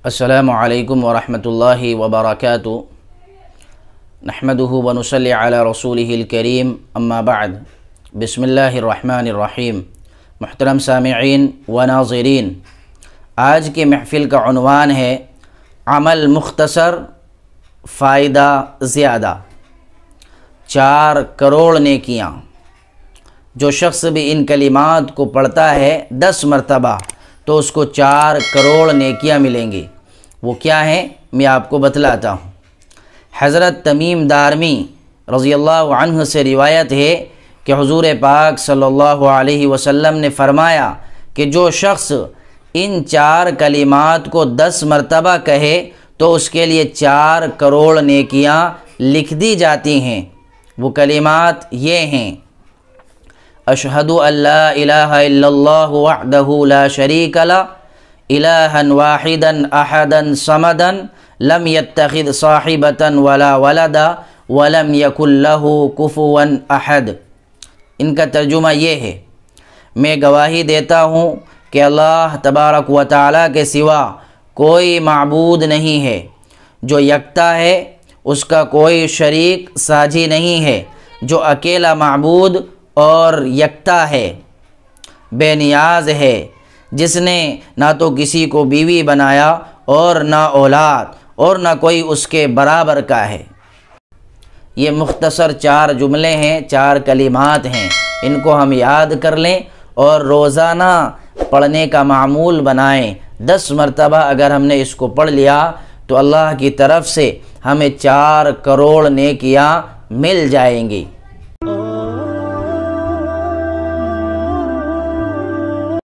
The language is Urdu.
السلام علیکم ورحمۃ اللہ وبرکاتہ نحمدہ ونصلی علی رسولہ الکریم اما بعد بسم اللہ الرحمن الرحیم۔ محترم سامعین و ناظرین، آج کے محفل کا عنوان ہے عمل مختصر فائدہ زیادہ، 4 کروڑ نیکیاں۔ جو شخص بھی ان کلمات کو پڑھتا ہے 10 مرتبہ تو اس کو 4 کروڑ نیکیاں ملیں گی۔ وہ کیا ہیں میں آپ کو بتلاتا ہوں۔ حضرت تمیم دارمی رضی اللہ عنہ سے روایت ہے کہ حضور پاک صلی اللہ علیہ وسلم نے فرمایا کہ جو شخص ان 4 کلمات کو 10 مرتبہ کہے تو اس کے لیے 4 کروڑ نیکیاں لکھ دی جاتی ہیں۔ وہ کلمات یہ ہیں: اشہد ان لا الہ الا اللہ وحدہ لا شریک لہ الہا واحدا احدا صمدا لم يتخذ صاحبۃ ولا ولدا ولم یکن لہ کفوا احد۔ ان کا ترجمہ یہ ہے: میں گواہی دیتا ہوں کہ اللہ تبارک و تعالیٰ کے سوا کوئی معبود نہیں ہے، جو یکتا ہے، اس کا کوئی شریک ساجی نہیں ہے، جو اکیلا معبود اور یکتا ہے، بے نیاز ہے، جس نے نہ تو کسی کو بیوی بنایا اور نہ اولاد اور نہ کوئی اس کے برابر کا ہے۔ یہ مختصر 4 جملے ہیں، 4 کلمات ہیں۔ ان کو ہم یاد کر لیں اور روزانہ پڑھنے کا معمول بنائیں۔ 10 مرتبہ اگر ہم نے اس کو پڑھ لیا تو اللہ کی طرف سے ہمیں 4 کروڑ نیکیاں مل جائیں گی۔